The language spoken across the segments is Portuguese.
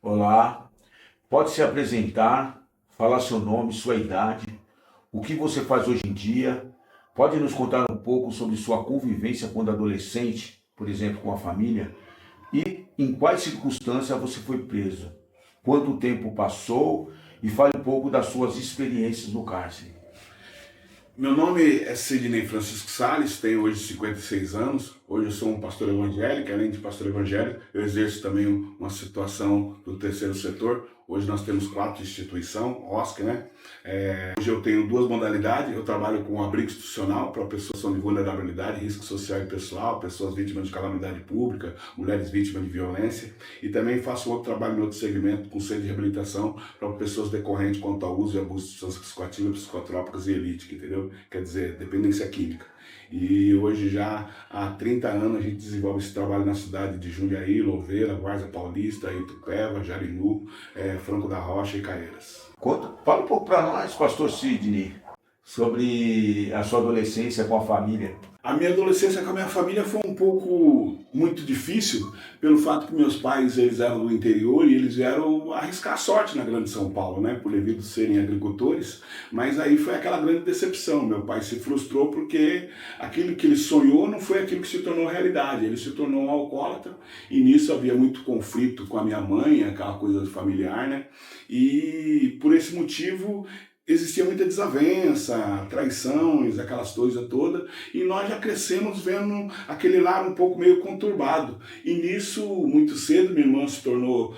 Olá, pode se apresentar, falar seu nome, sua idade, o que você faz hoje em dia, pode nos contar um pouco sobre sua convivência quando adolescente, por exemplo, com a família, e em quais circunstâncias você foi preso, quanto tempo passou e fale um pouco das suas experiências no cárcere. Meu nome é Sidney Francisco Salles, tenho hoje 56 anos. Hoje eu sou um pastor evangélico, além de pastor evangélico, eu exerço também uma situação do terceiro setor. Hoje nós temos 4 instituições, OSC, né? Hoje eu tenho 2 modalidades, eu trabalho com abrigo institucional para pessoas de vulnerabilidade, risco social e pessoal, pessoas vítimas de calamidade pública, mulheres vítimas de violência, e também faço outro trabalho em outro segmento com centro de reabilitação para pessoas decorrentes quanto ao uso e abuso de substâncias psicoativas, psicotrópicas e elíticas, entendeu? Quer dizer, dependência química. E hoje já há 30 anos a gente desenvolve esse trabalho na cidade de Jundiaí, Louveira, Várzea Paulista, Itupeva, Jarinu, Franco da Rocha e Caieiras. Fala um pouco para nós, pastor Sidney, sobre a sua adolescência com a família. A minha adolescência com a minha família foi um pouco muito difícil, pelo fato que meus pais eles eram do interior e eles vieram arriscar a sorte na Grande São Paulo, né, por devido serem agricultores, mas aí foi aquela grande decepção. Meu pai se frustrou porque aquilo que ele sonhou não foi aquilo que se tornou realidade, ele se tornou um alcoólatra e nisso havia muito conflito com a minha mãe, aquela coisa familiar, né, e por esse motivo existia muita desavença, traições, aquelas coisas todas, e nós já crescemos vendo aquele lar um pouco meio conturbado. E nisso, muito cedo, minha irmã se tornou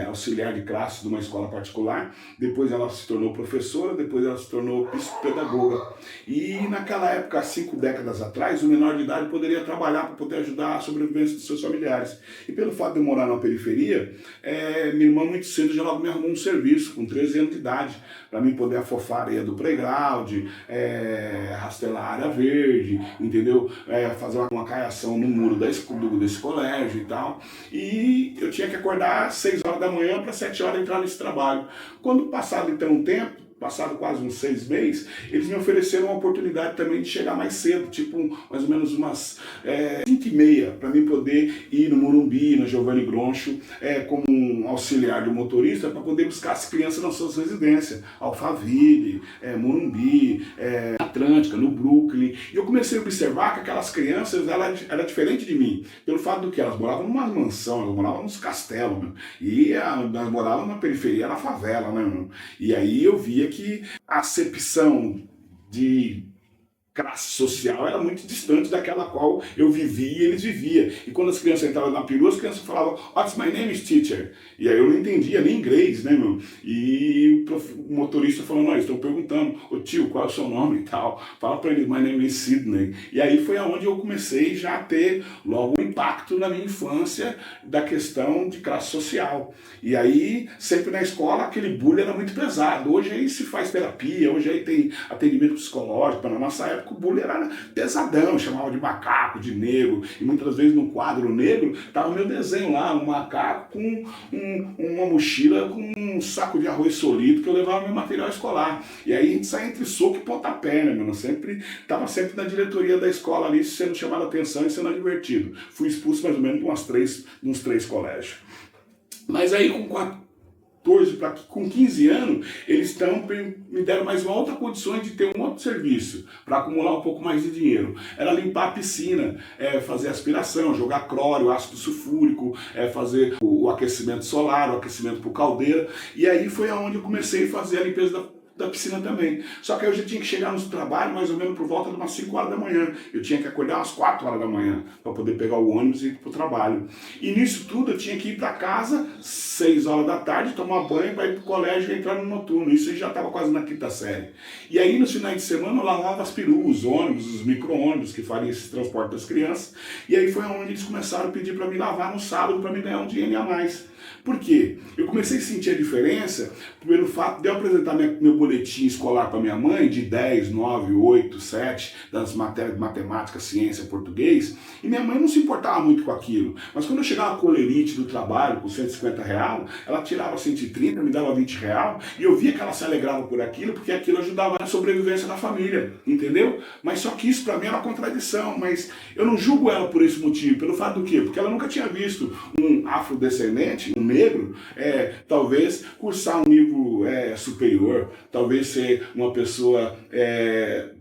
auxiliar de classe de uma escola particular, depois ela se tornou professora, depois ela se tornou psicopedagoga. E naquela época, há 5 décadas atrás, o menor de idade poderia trabalhar para poder ajudar a sobrevivência dos seus familiares. E pelo fato de eu morar na periferia, minha irmã muito cedo já logo me arrumou um serviço, com 13 anos de idade, para mim poder afofar a areia do playground, rastelar a área verde, entendeu? Fazer uma caiação no muro desse colégio e tal. E eu tinha que acordar às 6 horas da manhã para 7 horas entrar nesse trabalho. Quando passado então um tempo, passado quase uns 6 meses, eles me ofereceram uma oportunidade também de chegar mais cedo, tipo mais ou menos umas 5h30, para mim poder ir no Morumbi, na Giovanni Groncho, como um auxiliar do motorista, para poder buscar as crianças nas suas residências, Alphaville, Morumbi, Atlântica, no Brooklyn. E eu comecei a observar que aquelas crianças, era diferente de mim, pelo fato do que elas moravam numa mansão, elas moravam nos castelos, meu, e elas moravam na periferia, na favela, né, meu? E aí eu via que a acepção de classe social era muito distante daquela qual eu vivia e eles viviam. E quando as crianças entravam na perua, as crianças falavam, "What's my name is teacher?" E aí eu não entendia nem inglês, né, meu? E o motorista falou, não, estão perguntando, ô tio, qual é o seu nome e tal? Fala pra ele, my name is Sidney. E aí foi aonde eu comecei já a ter logo um impacto na minha infância da questão de classe social. E aí, sempre na escola, aquele bullying era muito pesado. Hoje aí se faz terapia, hoje aí tem atendimento psicológico. Na nossa época o bullying era pesadão, chamava de macaco, de negro, e muitas vezes no quadro negro estava o meu desenho lá, um macaco com uma mochila com um saco de arroz solido que eu levava meu material escolar. E aí a gente saía entre soco e pontapé, né, meu? Estava sempre na diretoria da escola ali, sendo chamado a atenção e sendo advertido. Fui expulso mais ou menos de uns 3 colégios. Mas aí com 15 anos, eles me deram mais uma outra condição de ter um outro serviço, para acumular um pouco mais de dinheiro. Era limpar a piscina, fazer aspiração, jogar cloro, ácido sulfúrico, fazer o aquecimento solar, o aquecimento por caldeira. E aí foi aonde eu comecei a fazer a limpeza da piscina também. Só que eu já tinha que chegar no trabalho mais ou menos por volta de umas 5 horas da manhã. Eu tinha que acordar umas 4 horas da manhã para poder pegar o ônibus e ir para o trabalho. E nisso tudo eu tinha que ir para casa 6 horas da tarde, tomar banho para ir para o colégio e entrar no noturno. Isso aí já estava quase na 5ª série. E aí nos finais de semana eu lavava as peruas, os ônibus, os micro-ônibus que fariam esse transporte das crianças. E aí foi onde eles começaram a pedir para me lavar no sábado para me ganhar um dinheiro a mais. Por quê? Eu comecei a sentir a diferença pelo fato de eu apresentar meu boletim escolar para minha mãe de 10, 9, 8, 7, das matérias de matemática, ciência, português, e minha mãe não se importava muito com aquilo. Mas quando eu chegava com o colerite do trabalho, com R$ 150, ela tirava 130, me dava R$ 20, e eu via que ela se alegrava por aquilo, porque aquilo ajudava na sobrevivência da família, entendeu? Mas só que isso para mim era uma contradição, mas eu não julgo ela por esse motivo, pelo fato do quê? Porque ela nunca tinha visto um afrodescendente, um negro, talvez cursar um nível superior, talvez ser uma pessoa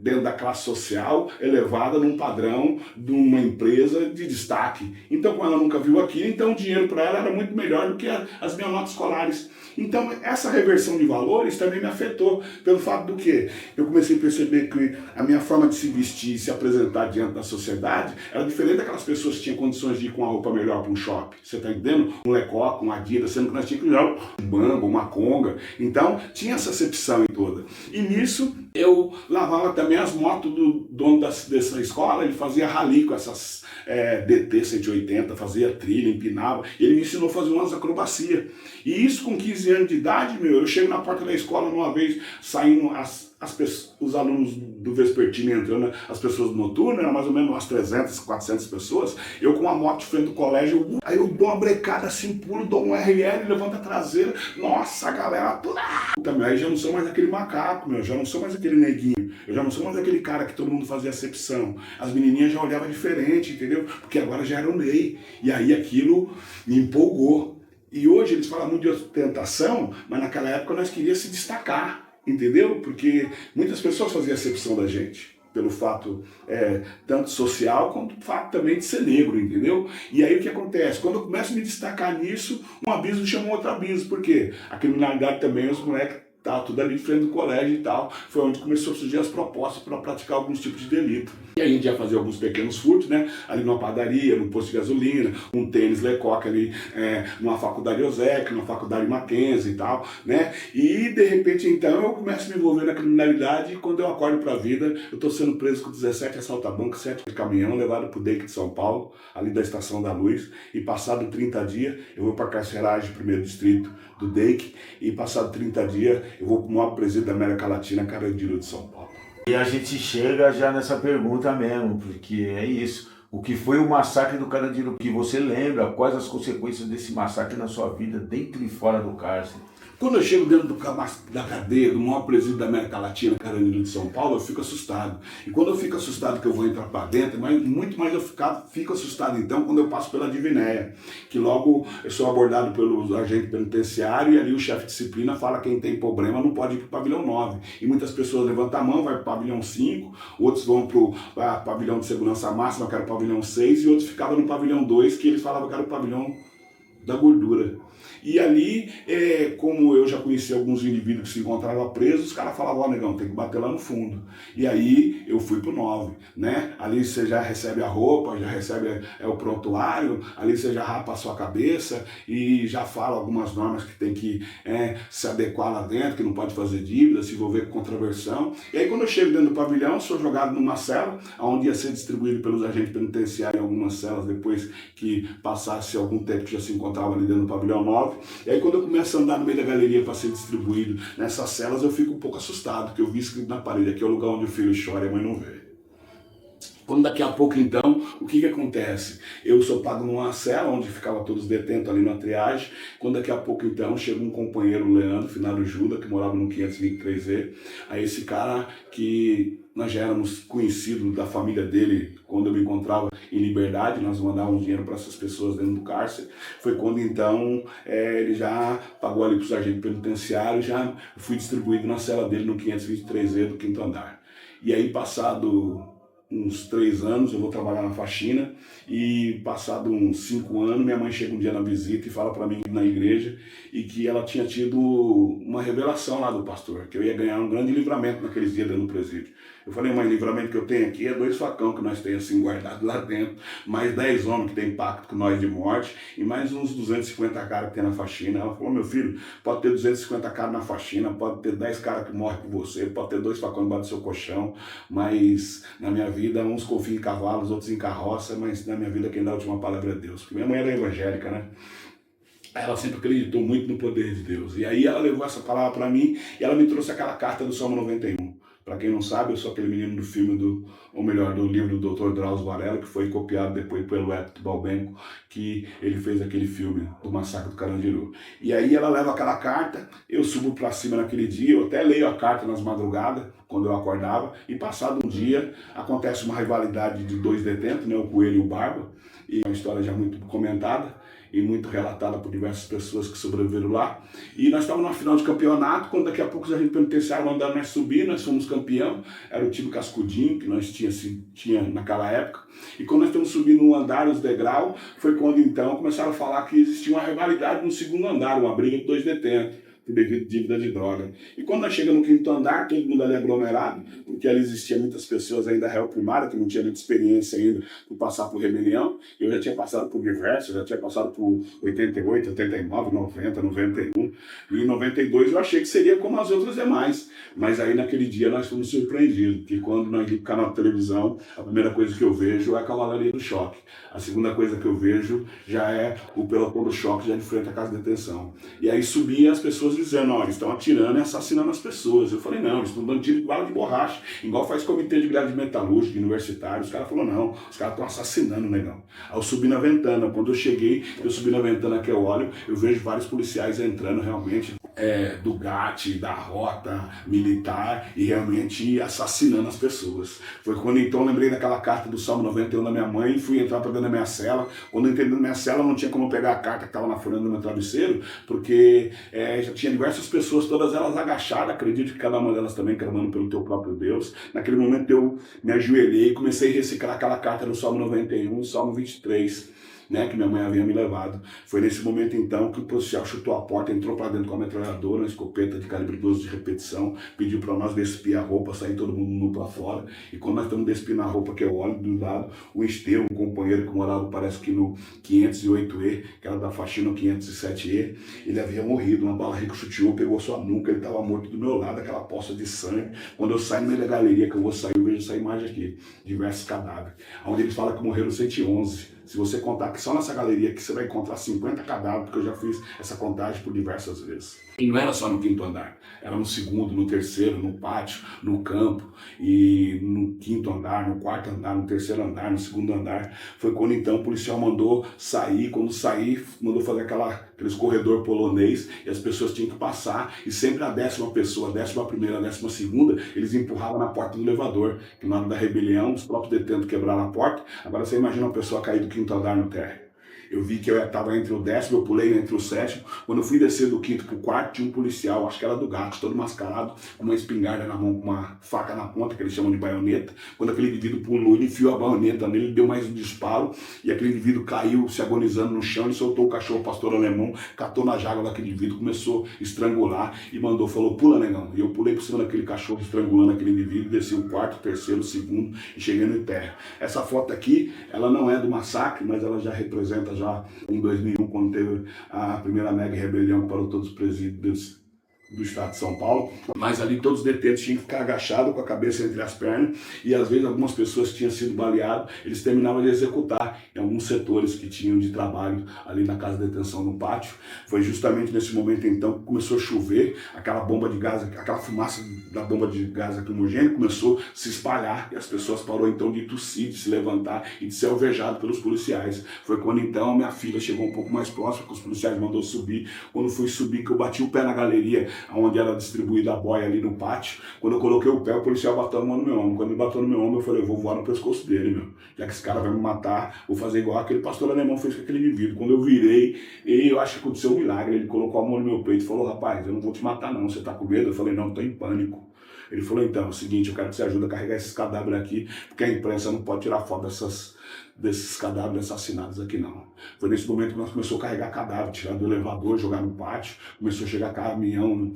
dentro da classe social elevada num padrão de uma empresa de destaque. Então, como ela nunca viu aquilo, então o dinheiro para ela era muito melhor do que as minhas notas escolares. Então, essa reversão de valores também me afetou, pelo fato do quê? Eu comecei a perceber que a minha forma de se vestir e se apresentar diante da sociedade era diferente daquelas pessoas que tinham condições de ir com uma roupa melhor para um shopping. Você está entendendo? Um Lecoque, um Adidas, sendo que nós tínhamos que usar um Bamba, uma Conga. Então, tinha essa acepção toda. E nisso, eu lavava também as motos do dono dessa escola, ele fazia rally com essas DT 180, fazia trilha, empinava, ele me ensinou a fazer umas acrobacias. E isso com 15 anos de idade, eu chego na porta da escola uma vez, saindo os alunos do vespertino entrando, as pessoas noturnas, eram mais ou menos umas 300, 400 pessoas, eu com a moto de frente do colégio, aí eu dou uma brecada assim, pulo, dou um RL, levanto a traseira, nossa, a galera toda... Aí já não sou mais aquele macaco, já não sou mais aquele neguinho, eu já não sou mais aquele cara que todo mundo fazia acepção. As menininhas já olhavam diferente, entendeu? Porque agora já era um lei. E aí aquilo me empolgou. E hoje eles falam muito de ostentação, mas naquela época nós queríamos se destacar, entendeu? Porque muitas pessoas faziam acepção da gente, pelo fato tanto social quanto o fato também de ser negro, entendeu? E aí o que acontece? Quando eu começo a me destacar nisso, um abismo chama outro abismo. Por quê? A criminalidade também, os moleques tá tudo ali em frente do colégio e tal, foi onde começou a surgir as propostas para praticar alguns tipos de delito. E aí a gente ia fazer alguns pequenos furtos, né? Ali numa padaria, num posto de gasolina, um tênis Lecoque ali, numa faculdade Osec, numa faculdade Mackenzie e tal, né? E de repente então eu começo a me envolver na criminalidade e quando eu acordo para a vida, eu tô sendo preso com 17 assaltos a banco, 7 de caminhão, levado pro DEIC de São Paulo, ali da Estação da Luz, e passado 30 dias eu vou para a carceragem primeiro distrito do DEIC, e passado 30 dias eu vou para o maior presídio da América Latina, Carandiru de São Paulo. E a gente chega já nessa pergunta mesmo, porque é isso. O que foi o massacre do Carandiru? Que você lembra? Quais as consequências desse massacre na sua vida, dentro e fora do cárcere? Quando eu chego dentro da cadeia, do maior presídio da América Latina, Carandiru de São Paulo, eu fico assustado. E quando eu fico assustado que eu vou entrar para dentro, mas muito mais eu fico assustado então quando eu passo pela Divinéia, que logo eu sou abordado pelo agente penitenciário e ali o chefe de disciplina fala que quem tem problema não pode ir para o pavilhão 9. E muitas pessoas levantam a mão, vai para o pavilhão 5, outros vão para o pavilhão de segurança máxima, que era o pavilhão 6, e outros ficavam no pavilhão 2, que eles falavam que era o pavilhão da gordura. E ali, como eu já conheci alguns indivíduos que se encontravam presos, os caras falavam, ó, negão, tem que bater lá no fundo. E aí eu fui pro 9, né? Ali você já recebe a roupa, já recebe o prontuário, ali você já rapa a sua cabeça e já fala algumas normas que tem que se adequar lá dentro, que não pode fazer dívida, se envolver com contraversão. E aí quando eu chego dentro do pavilhão, sou jogado numa cela, onde ia ser distribuído pelos agentes penitenciários em algumas celas, depois que passasse algum tempo que já se encontrava ali dentro do pavilhão 9. E aí quando eu começo a andar no meio da galeria para ser distribuído nessas celas, eu fico um pouco assustado, porque eu vi escrito na parede, aqui é o lugar onde o filho chora e a mãe não vê. Quando daqui a pouco, então, o que acontece? Eu sou pago numa cela, onde ficavam todos detentos ali na triagem. Quando daqui a pouco, então, chega um companheiro, o Leandro, finado Juda, que morava no 523E. Aí esse cara que nós já éramos conhecidos da família dele, quando eu me encontrava em liberdade, nós mandávamos dinheiro para essas pessoas dentro do cárcere. Foi quando, então, ele já pagou ali para os agentes penitenciários, já fui distribuído na cela dele no 523E do 5º andar. E aí, passado uns 3 anos, eu vou trabalhar na faxina e passado uns 5 anos, minha mãe chega um dia na visita e fala para mim na igreja e que ela tinha tido uma revelação lá do pastor, que eu ia ganhar um grande livramento naqueles dias dentro do presídio. Eu falei, mãe, o livramento que eu tenho aqui é 2 facão que nós temos assim guardados lá dentro, mais 10 homens que tem pacto com nós de morte e mais uns 250 caras que tem na faxina. Ela falou, meu filho, pode ter 250 caras na faxina, pode ter 10 caras que morrem com você, pode ter 2 facões embaixo do seu colchão, mas na minha vida uns confiam em cavalos, outros em carroça, mas na minha vida quem dá a última palavra é Deus. Porque minha mãe era evangélica, né? Ela sempre acreditou muito no poder de Deus. E aí ela levou essa palavra para mim e ela me trouxe aquela carta do Salmo 91. Para quem não sabe, eu sou aquele menino do filme, ou melhor, do livro do Dr. Drauzio Varela, que foi copiado depois pelo Hector Balbenco, que ele fez aquele filme do Massacre do Carandiru. E aí ela leva aquela carta, eu subo para cima naquele dia, eu até leio a carta nas madrugadas, quando eu acordava, e passado um dia, acontece uma rivalidade de dois detentos, né, o Coelho e o Barba, e é uma história já muito comentada, e muito relatada por diversas pessoas que sobreviveram lá. E nós estávamos na final de campeonato, quando daqui a pouco os agentes penitenciários mandaram nós subir, nós fomos campeão, era o time Cascudinho, que nós tinha naquela época. E quando nós estamos subindo um andar, os degraus, foi quando então começaram a falar que existia uma rivalidade no segundo andar, uma briga de dois detentos, devido a dívida de droga. E quando nós chegamos no quinto andar, todo mundo ali aglomerado, porque ali existiam muitas pessoas ainda réu primária, que não tinham muita experiência ainda por passar por rebelião. Eu já tinha passado por diversos, já tinha passado por 88, 89, 90, 91. E em 92 eu achei que seria como as outras demais. Mas aí naquele dia nós fomos surpreendidos, que quando nós vimos o canal de televisão, a primeira coisa que eu vejo é a Cavalaria do Choque. A segunda coisa que eu vejo já é o pelotão do choque, já de frente à casa de detenção. E aí subia as pessoas dizendo, ó, eles estão atirando e assassinando as pessoas. Eu falei, não, eles estão dando tiro de bala de borracha, igual faz comitê de grade metalúrgica, universitário. Os caras falaram, não, os caras estão assassinando o negão. Aí eu subi na ventana, quando eu cheguei, eu subi na ventana que eu olho, eu vejo vários policiais entrando realmente, do GAT, da rota militar, e realmente assassinando as pessoas. Foi quando então eu lembrei daquela carta do Salmo 91 da minha mãe, fui entrar para dentro da minha cela. Quando eu entrei na minha cela, não tinha como pegar a carta que estava na folha do meu travesseiro, porque já tinha diversas pessoas, todas elas agachadas, acredito que cada uma delas também clamando pelo teu próprio Deus. Naquele momento eu me ajoelhei e comecei a reciclar aquela carta do Salmo 91, Salmo 23, né, que minha mãe havia me levado. Foi nesse momento então que o policial chutou a porta, entrou para dentro com a metralhadora, uma escopeta de calibre 12 de repetição, pediu para nós despir a roupa, sair todo mundo nu para fora. E quando nós estamos despindo a roupa, que eu olho do lado, o Estevão, um companheiro que morava, parece que no 508E, que era da faxina 507E, ele havia morrido, uma bala ricocheteou, pegou sua nuca, ele estava morto do meu lado, aquela poça de sangue. Quando eu saio no meio da galeria, que eu vou sair, eu vejo essa imagem aqui, diversos cadáveres, onde eles falam que morreram 111. Se você contar que só nessa galeria aqui você vai encontrar 50 cadáveres, porque eu já fiz essa contagem por diversas vezes. E não era só no quinto andar, era no segundo, no terceiro, no pátio, no campo, e no quinto andar, no quarto andar, no terceiro andar, no segundo andar. Foi quando então o policial mandou sair, quando sair, mandou fazer aqueles corredor polonês, e as pessoas tinham que passar, e sempre a 10ª pessoa, a 11ª, a 12ª, eles empurravam na porta do elevador, que na hora da rebelião, os próprios detentos quebraram a porta. Agora você imagina uma pessoa cair do quinto andar no térreo. Eu vi que eu estava entre o 10º, eu pulei entre o 7º. Quando eu fui descer do 5º para o 4º, tinha um policial, acho que era do GAT, todo mascarado, com uma espingarda na mão, com uma faca na ponta, que eles chamam de baioneta. Quando aquele indivíduo pulou, ele enfiou a baioneta nele, deu mais um disparo, e aquele indivíduo caiu se agonizando no chão, ele soltou o cachorro, o pastor alemão, catou na jaga daquele indivíduo, começou a estrangular e mandou, falou, pula, negão. E eu pulei por cima daquele cachorro, estrangulando aquele indivíduo, desci o 4º, 3º, 2º e cheguei no terra. Essa foto aqui, ela não é do massacre, mas ela já representa já em 2001, quando teve a primeira mega rebelião que parou todos os presídios do estado de São Paulo, mas ali todos os detentos tinham que ficar agachados com a cabeça entre as pernas, e às vezes algumas pessoas que tinham sido baleadas, eles terminavam de executar em alguns setores que tinham de trabalho ali na casa de detenção no pátio. Foi justamente nesse momento então que começou a chover, aquela bomba de gás, aquela fumaça da bomba de gás lacrimogêneo começou a se espalhar, e as pessoas pararam então de tossir, de se levantar e de ser alvejado pelos policiais. Foi quando então minha filha chegou um pouco mais próxima, que os policiais mandou subir. Quando fui subir, que eu bati o pé na galeria, onde era distribuída a boia ali no pátio, quando eu coloquei o pé, o policial bateu a mão no meu ombro. Quando ele bateu no meu ombro, eu falei, eu vou voar no pescoço dele, meu. Já que esse cara vai me matar, vou fazer igual aquele pastor alemão fez com aquele indivíduo. Quando eu virei, eu acho que aconteceu um milagre. Ele colocou a mão no meu peito e falou, rapaz, eu não vou te matar não, você tá com medo? Eu falei, não, eu tô em pânico. Ele falou, então, é o seguinte, eu quero que você ajude a carregar esses cadáveres aqui, porque a imprensa não pode tirar foto desses cadáveres assassinados aqui não. Foi nesse momento que nós começamos a carregar cadáver, tirar do elevador, jogar no pátio, começou a chegar caminhão,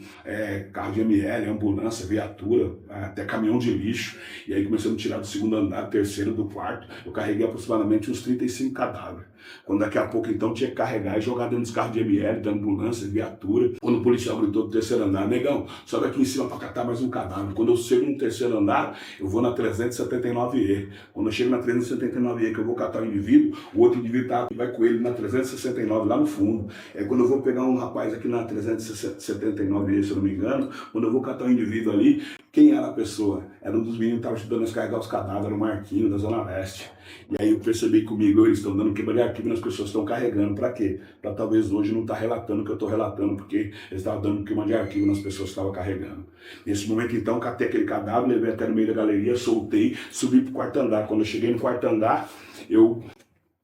carro de ML, ambulância, viatura, até caminhão de lixo, e aí começamos a tirar do segundo andar, do terceiro, do quarto. Eu carreguei aproximadamente uns 35 cadáveres. Quando daqui a pouco então tinha que carregar e jogar dentro dos carros de ML, da ambulância, viatura. Quando o policial gritou do terceiro andar, negão, sobe aqui em cima para catar mais um cadáver. Quando eu chego no terceiro andar, eu vou na 379E. Quando eu chego na 379E, aí que eu vou catar o indivíduo, o outro indivíduo vai com ele na 369 lá no fundo. É quando eu vou pegar um rapaz aqui na 379, se eu não me engano, quando eu vou catar o indivíduo ali, quem era a pessoa? Era um dos meninos que estava ajudando a descarregar os cadáveres, era o Marquinho, da Zona Leste. E aí eu percebi comigo, eles estão dando quebra de arquivo, as pessoas estão carregando. Para quê? Para talvez hoje não estar relatando o que eu estou relatando, porque eles estavam dando queima de arquivo nas pessoas que estavam carregando. Nesse momento, então, catei aquele cadáver, levei até no meio da galeria, soltei, subi para o quarto andar. Quando eu cheguei no quarto andar, eu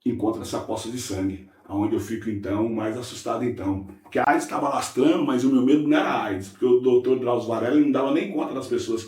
encontro essa poça de sangue, onde eu fico, então, mais assustado, então. Porque a AIDS estava lastrando, mas o meu medo não era a AIDS, porque o doutor Drauzio Varela não dava nem conta das pessoas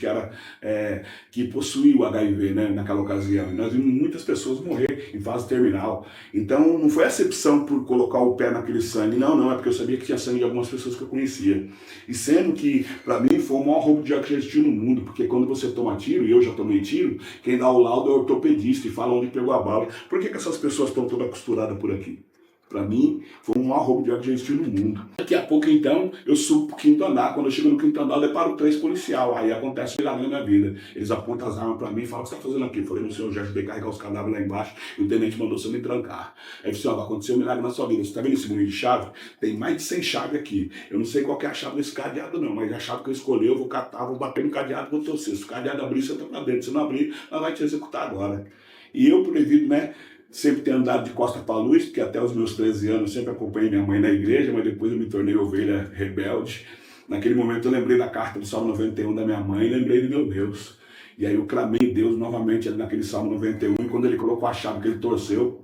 que possuíam o HIV, né, naquela ocasião. E nós vimos muitas pessoas morrer em fase terminal. Então, não foi acepção por colocar o pé naquele sangue, não, é porque eu sabia que tinha sangue de algumas pessoas que eu conhecia. E sendo que, para mim, foi o maior roubo de ar que já existiu no mundo, porque quando você toma tiro, e eu já tomei tiro, quem dá o laudo é o ortopedista e fala onde pegou a bala. Por que essas pessoas estão todas costuradas por aqui? Para mim, foi o maior roubo de ar que já existiu no mundo. Daqui a pouco, então, eu subo pro quinto andar. Quando eu chego no quinto andar, eu deparo 3 policial. Aí acontece um milagre na minha vida. Eles apontam as armas para mim e falam: o que você está fazendo aqui? Eu falei: no senhor, eu já ajudei a carregar os cadáveres lá embaixo e o tenente mandou você me trancar. Aí ele disse: ó, vai acontecer um milagre na sua vida. Você está vendo esse bolinho de chave? Tem mais de 100 chaves aqui. Eu não sei qual que é a chave desse cadeado, não, mas a chave que eu escolhi, eu vou catar, vou bater no cadeado e vou torcer. Se o cadeado abrir, você entra para dentro. Se não abrir, nós vai te executar agora. E eu, por devido, né? Sempre tenho andado de costa para a luz, porque até os meus 13 anos eu sempre acompanhei minha mãe na igreja, mas depois eu me tornei ovelha rebelde. Naquele momento eu lembrei da carta do Salmo 91 da minha mãe e lembrei do meu Deus. E aí eu clamei Deus novamente naquele Salmo 91, e quando ele colocou a chave que ele torceu,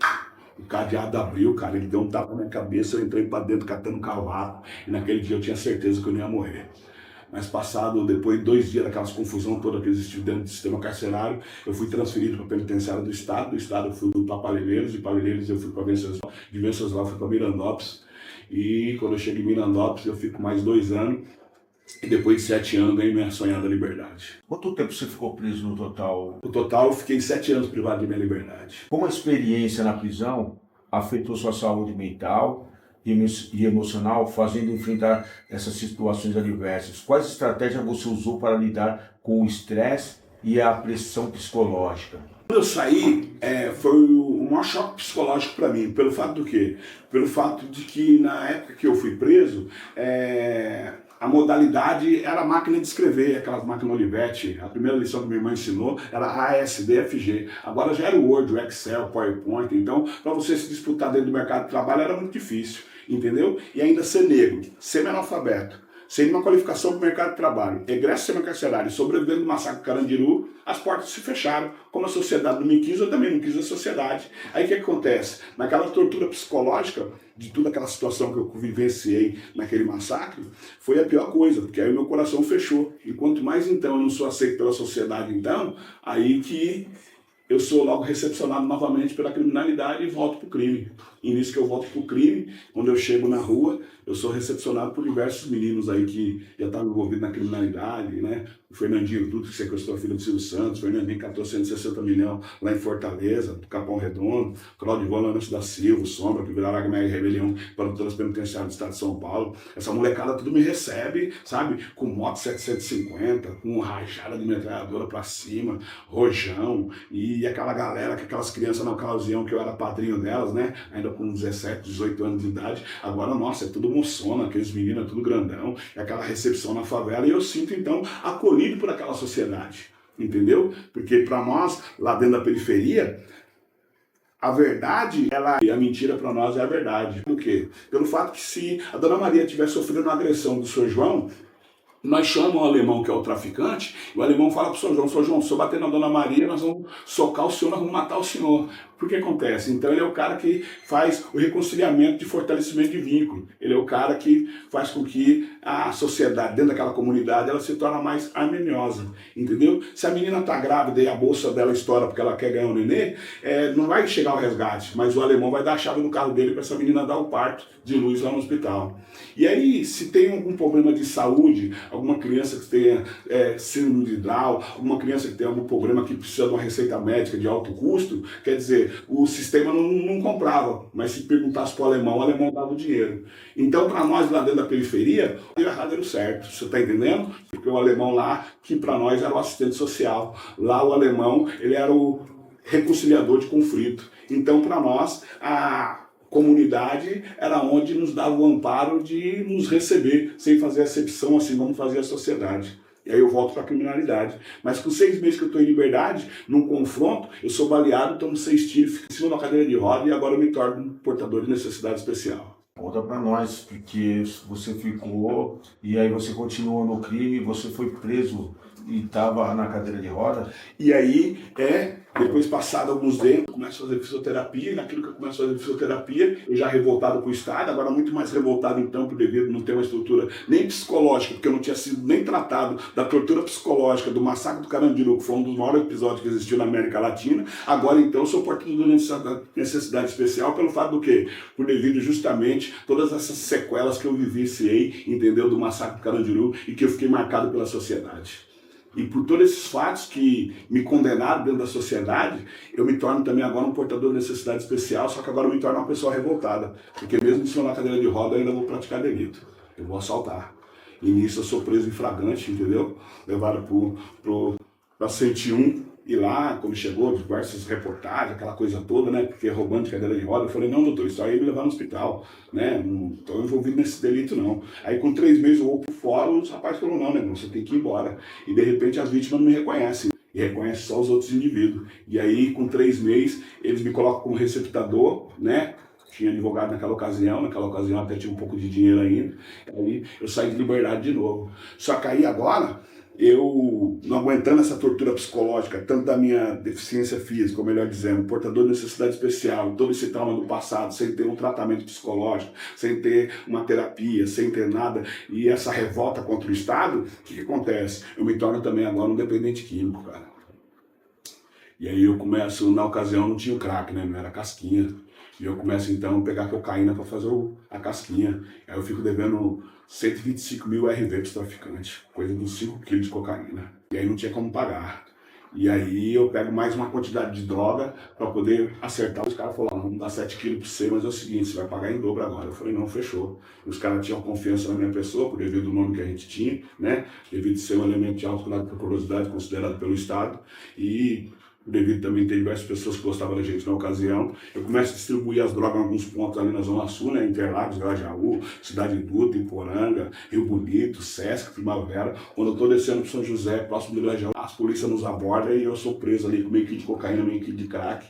o cadeado abriu, cara, ele deu um tapa na minha cabeça, eu entrei para dentro catando cavaco, e naquele dia eu tinha certeza que eu não ia morrer. Mas passado, depois de 2 dias daquelas confusão toda que existiu dentro do sistema carcerário, eu fui transferido para a penitenciária do Estado eu fui para Parelheiros, de Parelheiros eu fui para Venceslau, de Venceslau eu fui para Mirandópolis, e quando eu chego em Mirandópolis eu fico mais 2 anos, e depois de 7 anos ganhei minha sonhada liberdade. Quanto tempo você ficou preso no total? No total eu fiquei 7 anos privado de minha liberdade. Como a experiência na prisão afetou sua saúde mental e emocional, fazendo enfrentar essas situações adversas? Quais estratégias você usou para lidar com o estresse e a pressão psicológica? Quando eu saí, foi o maior choque psicológico para mim. Pelo fato do quê? Pelo fato de que na época que eu fui preso, a modalidade era a máquina de escrever, aquelas máquinas Olivetti. A primeira lição que minha irmã ensinou era ASDFG. Agora já era o Word, o Excel, o PowerPoint. Então, para você se disputar dentro do mercado de trabalho era muito difícil, entendeu? E ainda ser negro, semi-analfabeto, sem uma qualificação para o mercado de trabalho, egresso semi-carcerário, sobrevivendo do massacre do Carandiru, as portas se fecharam. Como a sociedade não me quis, eu também não quis a sociedade. Aí o que acontece? Naquela tortura psicológica, de toda aquela situação que eu vivenciei naquele massacre, foi a pior coisa, porque aí o meu coração fechou. E quanto mais então eu não sou aceito pela sociedade, então, aí que eu sou logo recepcionado novamente pela criminalidade e volto para o crime. E nisso que eu volto para o crime, quando eu chego na rua, eu sou recepcionado por diversos meninos aí que já estavam envolvidos na criminalidade, né? O Fernandinho Dutra, que sequestrou a filha do Silvio Santos, o Fernandinho que catou 160 milhões lá em Fortaleza, do Capão Redondo, Claudio Lourenço da Silva, o Sombra, que viraram a Guerra Rebelião para todas as penitenciárias do estado de São Paulo. Essa molecada tudo me recebe, sabe? Com moto 750, com rajada de metralhadora para cima, rojão, e aquela galera, aquelas crianças na ocasião que eu era padrinho delas, né? Ainda com 17, 18 anos de idade, agora, nossa, é tudo moçona, aqueles meninos, é tudo grandão, é aquela recepção na favela, e eu sinto, então, acolhido por aquela sociedade, entendeu? Porque para nós, lá dentro da periferia, a verdade, e a mentira para nós é a verdade. Por quê? Pelo fato que se a Dona Maria tiver sofrendo uma agressão do Sr. João, nós chamamos o alemão, que é o traficante, e o alemão fala para o Sr. João, se eu bater na Dona Maria, nós vamos socar o senhor, nós vamos matar o senhor. Por que acontece? Então ele é o cara que faz o reconciliamento de fortalecimento de vínculo. Ele é o cara que faz com que a sociedade, dentro daquela comunidade, ela se torne mais harmoniosa, entendeu? Se a menina está grávida e a bolsa dela estoura porque ela quer ganhar um nenê, não vai chegar ao resgate, mas o alemão vai dar a chave no carro dele para essa menina dar o parto de luz lá no hospital. E aí, se tem algum problema de saúde, alguma criança que tenha síndrome de Down, alguma criança que tenha algum problema que precisa de uma receita médica de alto custo, quer dizer, o sistema não comprava, mas se perguntasse para o alemão dava o dinheiro. Então, para nós lá dentro da periferia, o errado era o certo, você está entendendo? Porque o alemão lá, que para nós era o assistente social, lá o alemão, ele era o reconciliador de conflito. Então, para nós, a comunidade era onde nos dava o amparo de nos receber, sem fazer acepção, assim como fazia a sociedade. E aí eu volto para a criminalidade. Mas com 6 meses que eu estou em liberdade, num confronto, eu sou baleado, tomo 6 tiros, fico em cima da cadeira de roda e agora eu me torno portador de necessidade especial. Conta pra nós, porque você ficou e aí você continuou no crime, você foi preso e estava na cadeira de roda. E aí, depois passado alguns tempos, começo a fazer fisioterapia, e naquilo que eu começo a fazer fisioterapia, eu já revoltado com o Estado, agora muito mais revoltado então, por devido não ter uma estrutura nem psicológica, porque eu não tinha sido nem tratado da tortura psicológica, do massacre do Carandiru, que foi um dos maiores episódios que existiu na América Latina. Agora então eu sou portador de necessidade especial pelo fato do quê? Por devido justamente todas essas sequelas que eu vivenciei, entendeu, do massacre do Carandiru e que eu fiquei marcado pela sociedade. E por todos esses fatos que me condenaram dentro da sociedade, eu me torno também agora um portador de necessidade especial, só que agora eu me torno uma pessoa revoltada. Porque mesmo se eu na cadeira de roda, eu ainda vou praticar delito. Eu vou assaltar. E nisso eu sou preso em flagrante, entendeu? Levado para 101. E lá, quando chegou, diversas reportagens, aquela coisa toda, né? Porque roubando de cadeira de roda, eu falei, não, doutor, isso aí me levar no hospital, né? Não estou envolvido nesse delito, não. Aí com 3 meses eu vou pro fora, os rapazes falaram, não, né, você tem que ir embora. E de repente as vítimas não me reconhecem. E reconhecem só os outros indivíduos. E aí, com 3 meses, eles me colocam como receptador, né? Tinha advogado naquela ocasião até tinha um pouco de dinheiro ainda. Aí eu saí de liberdade de novo. Só que aí agora, eu não aguentando essa tortura psicológica, tanto da minha deficiência física, ou melhor dizendo, portador de necessidade especial, todo esse trauma do passado, sem ter um tratamento psicológico, sem ter uma terapia, sem ter nada, e essa revolta contra o Estado, o que acontece? Eu me torno também agora um dependente químico, cara. E aí eu começo, na ocasião não tinha o crack, né? Não era casquinha. E eu começo então a pegar cocaína para fazer a casquinha. Aí eu fico devendo 125 mil RV para os traficantes, coisa de 5 quilos de cocaína. E aí não tinha como pagar. E aí eu pego mais uma quantidade de droga para poder acertar. Os caras falaram, vamos dar 7 quilos para você, mas é o seguinte, você vai pagar em dobro agora. Eu falei, não, fechou. E os caras tinham confiança na minha pessoa, por devido ao nome que a gente tinha, né? Devido a ser um elemento de alto grau de periculosidade considerado pelo Estado. E devido também ter diversas pessoas que gostavam da gente na ocasião, eu começo a distribuir as drogas em alguns pontos ali na Zona Sul, né? Interlagos, Grajaú, Cidade Dutra, Iporanga, Rio Bonito, Sesc, Primavera. Quando eu estou descendo para São José, próximo do Grajaú, as polícias nos abordam e eu sou preso ali com meio quilo de cocaína, meio quilo de crack.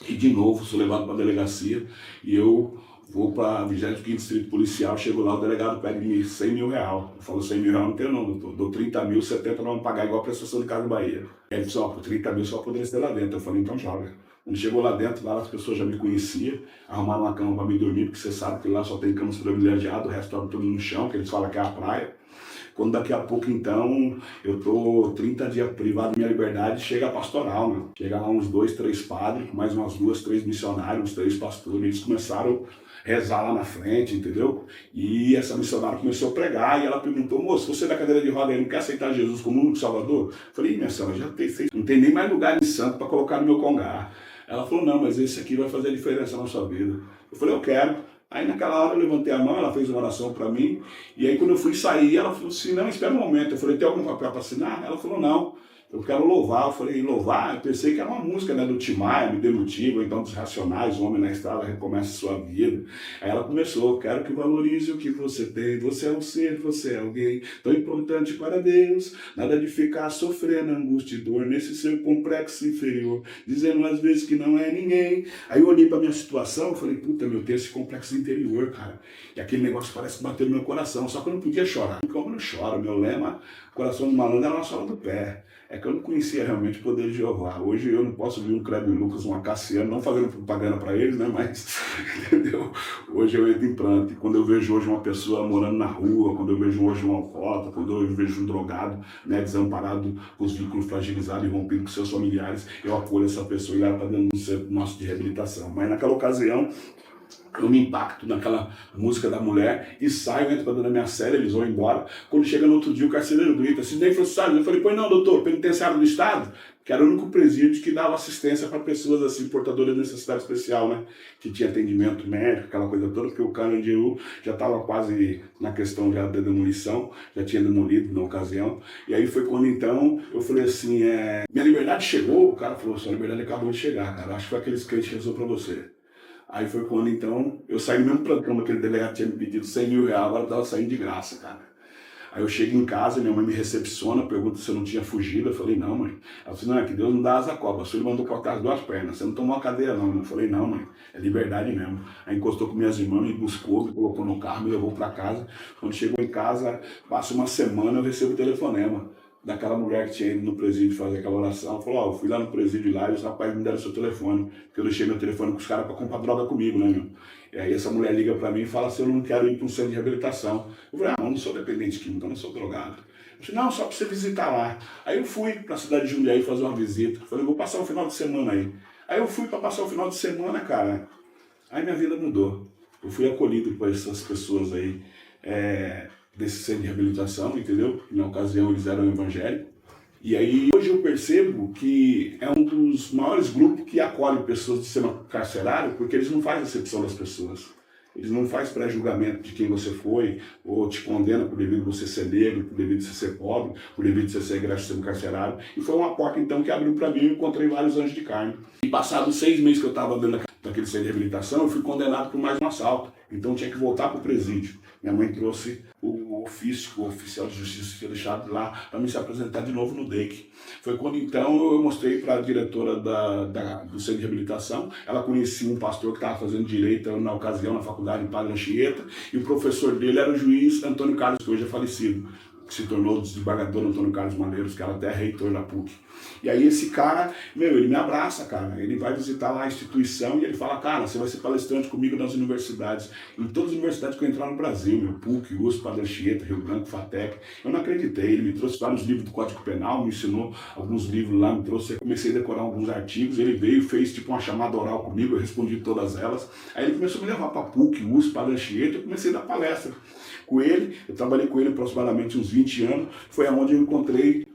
E de novo sou levado para a delegacia e eu vou para 25º Distrito Policial, chego lá, o delegado pede me 100 mil reais. Eu falo, 100 mil reais não tenho não, doutor. Dou 30 mil, 70 nós vamos pagar igual a prestação de Casa Bahia. Aí ele disse, ó, por 30 mil só poderia ser lá dentro. Eu falei, então joga. Quando chegou lá dentro, lá as pessoas já me conheciam, arrumaram uma cama para me dormir, porque você sabe que lá só tem camas privilegiadas, o resto estava tudo no chão, que eles falam que é a praia. Quando daqui a pouco, então, eu tô 30 dias privado da minha liberdade, chega a pastoral, né? Chega lá uns 2, 3 padres, mais umas 2, 3 missionários, uns 3 pastores, eles começaram a rezar lá na frente, entendeu? E essa missionária começou a pregar e ela perguntou, moço, você é da cadeira de roda aí, não quer aceitar Jesus como único Salvador? Eu falei, minha senhora, já tem feito, não tem nem mais lugar em santo para colocar no meu congá. Ela falou, não, mas esse aqui vai fazer a diferença na sua vida. Eu falei, eu quero. Aí naquela hora eu levantei a mão, ela fez uma oração para mim, e aí quando eu fui sair, ela falou assim, não, espera um momento. Eu falei, tem algum papel para assinar? Ela falou, não, eu quero louvar. Eu falei, louvar? Eu pensei que era uma música, né, do Tim Maia, Me Dê Motivo, ou então dos Racionais, O Homem na Estrada Recomeça Sua Vida. Aí ela começou, quero que valorize o que você tem, você é um ser, você é alguém tão importante para Deus, nada de ficar sofrendo angústia e dor nesse seu complexo inferior, dizendo às vezes que não é ninguém. Aí eu olhei para minha situação e falei, puta, meu, tem esse complexo interior, cara, e aquele negócio parece que bateu no meu coração, só que eu não podia chorar. Como eu não choro, meu lema, coração do malandro era na sola do pé. É que eu não conhecia realmente o poder de Jeová. Hoje eu não posso ver um Kleber Lucas, uma Cassiano, não fazendo propaganda para eles, né? Mas, entendeu? Hoje eu entro em pranto. E quando eu vejo hoje uma pessoa morando na rua, quando eu vejo hoje um alcoólatra, quando eu vejo um drogado, né, desamparado, com os vínculos fragilizados e rompidos com seus familiares, eu acolho essa pessoa e levo para dentro do centro nosso de reabilitação. Mas naquela ocasião, Eu me impacto naquela música da mulher e saio, entro pra dentro da minha cela, eles vão embora. Quando chega no outro dia, o carcereiro grita, Sidney Francisco. Eu falei, pois não, doutor, penitenciário do Estado, que era o único presídio que dava assistência para pessoas assim, portadoras de necessidade especial, né? Que tinha atendimento médico, aquela coisa toda, porque o Carandiru já estava quase na questão já da demolição, já tinha demolido na ocasião. E aí foi quando então eu falei assim, minha liberdade chegou, o cara falou, sua liberdade acabou de chegar, cara. Acho que foi aqueles crentes que rezou para você. Aí foi quando, então, eu saí mesmo plantão, aquele delegado tinha me pedido 100 mil reais, agora eu tava saindo de graça, cara. Aí eu chego em casa, minha mãe me recepciona, pergunta se eu não tinha fugido. Eu falei, não, mãe. Ela falou, não, é que Deus não dá asa à cobra. O senhor mandou cortar as duas pernas. Você não tomou a cadeia, não. Eu falei, não, mãe. É liberdade mesmo. Aí encostou com minhas irmãs, me buscou, me colocou no carro, me levou para casa. Quando chegou em casa, passa uma semana, eu recebo o telefonema daquela mulher que tinha ido no presídio fazer aquela oração. Ela falou, ó, eu fui lá no presídio lá e os rapazes me deram seu telefone, porque eu deixei meu telefone com os caras para comprar droga comigo, né, meu? E aí essa mulher liga para mim e fala assim, eu não quero ir para um centro de reabilitação. Eu falei, eu não sou dependente químico, eu não sou drogado. Eu falei, não, só para você visitar lá. Aí eu fui para a cidade de Jundiaí fazer uma visita. Eu falei, vou passar o final de semana aí. Aí eu fui para passar o final de semana, cara. Aí minha vida mudou. Eu fui acolhido por essas pessoas aí, desse centro de reabilitação, entendeu? Na ocasião eles eram evangélicos. E aí hoje eu percebo que é um dos maiores grupos que acolhe pessoas de sistema carcerário, porque eles não fazem acepção das pessoas. Eles não fazem pré-julgamento de quem você foi, ou te condena por devido você ser negro, por devido você ser pobre, por devido você ser egresso do sistema carcerário. E foi uma porta então que abriu para mim, eu encontrei vários anjos de carne. E passados 6 meses que eu estava dentro daquele centro de reabilitação, eu fui condenado por mais um assalto. Então eu tinha que voltar para o presídio. Minha mãe trouxe o oficial de justiça que tinha deixado lá para me se apresentar de novo no DEIC. Foi quando então eu mostrei para a diretora do centro de reabilitação, ela conhecia um pastor que estava fazendo direito na ocasião na faculdade em Padre Anchieta, e o professor dele era o juiz Antônio Carlos, que hoje é falecido, que se tornou o desembargador Antônio Carlos Maneiros, que era até reitor da PUC. E aí esse cara, ele me abraça, cara, ele vai visitar lá a instituição e ele fala, cara, você vai ser palestrante comigo nas universidades, em todas as universidades que eu entrar no Brasil, PUC, USP, Padre Anchieta, Rio Branco, FATEC. Eu não acreditei, ele me trouxe vários livros do Código Penal, me ensinou alguns livros lá, me trouxe, eu comecei a decorar alguns artigos, ele veio, fez tipo uma chamada oral comigo, eu respondi todas elas. Aí ele começou a me levar para PUC, USP, Padre Anchieta, eu comecei a dar palestra com ele, eu trabalhei com ele aproximadamente uns 20 anos, foi aonde eu encontrei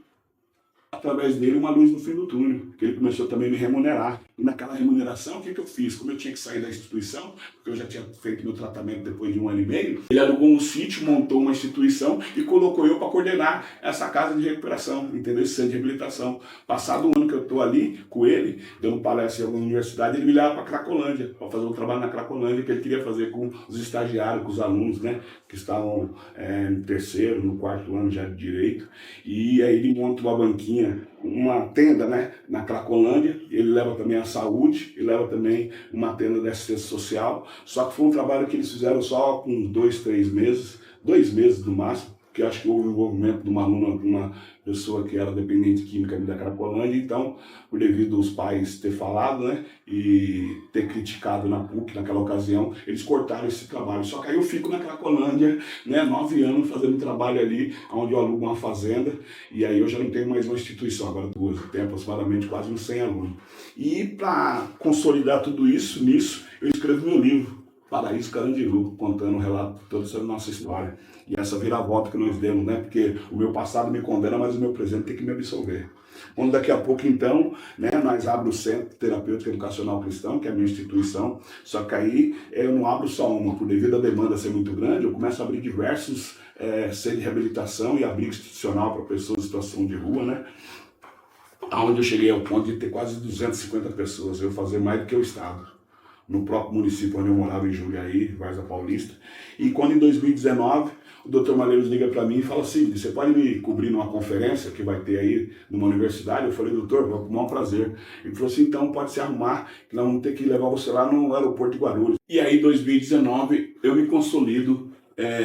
através dele uma luz no fim do túnel, que ele começou também a me remunerar. E naquela remuneração, o que eu fiz? Como eu tinha que sair da instituição, porque eu já tinha feito meu tratamento depois de 1 ano e meio, ele alugou um sítio, montou uma instituição e colocou eu para coordenar essa casa de recuperação, entendeu? Esse centro de reabilitação. Passado um ano que eu estou ali com ele, dando palestra em alguma universidade, ele me leva para Cracolândia, para fazer um trabalho na Cracolândia que ele queria fazer com os estagiários, com os alunos, né, que estavam no 3º, no 4º ano já de direito. E aí ele monta uma banquinha, uma tenda, né, na Cracolândia, ele leva também a saúde, e leva também uma tenda de assistência social, só que foi um trabalho que eles fizeram só com 2, 3 meses, 2 meses no máximo, porque acho que houve o envolvimento de uma aluna, de uma pessoa que era dependente química da Cracolândia, então, por devido aos pais ter falado, né, e ter criticado na PUC naquela ocasião, eles cortaram esse trabalho. Só que aí eu fico na Cracolândia, né, 9 anos fazendo trabalho ali, onde eu alugo uma fazenda, e aí eu já não tenho mais uma instituição, agora duas, tenho aproximadamente quase uns 100 alunos. E para consolidar tudo isso, nisso, eu escrevo meu livro, Paraíso Carandiru, contando o relato todo sobre a nossa história. E essa viravolta que nós demos, né? Porque o meu passado me condena, mas o meu presente tem que me absolver. Quando daqui a pouco, então, né, nós abrimos o Centro Terapêutico Educacional Cristão, que é a minha instituição, só que aí eu não abro só uma, por devido à demanda ser muito grande, eu começo a abrir diversos centros de reabilitação e abrigo institucional para pessoas em situação de rua, né? Onde eu cheguei ao ponto de ter quase 250 pessoas, eu fazer mais do que o Estado, no próprio município onde eu morava, em Jundiaí, Várzea Paulista. E quando em 2019, o Dr. Maneiros liga para mim e fala assim, você pode me cobrir numa conferência que vai ter aí numa universidade? Eu falei, doutor, com o maior prazer. Ele falou assim, então pode se arrumar, que nós vamos ter que levar você lá no aeroporto de Guarulhos. E aí, em 2019, eu me consolido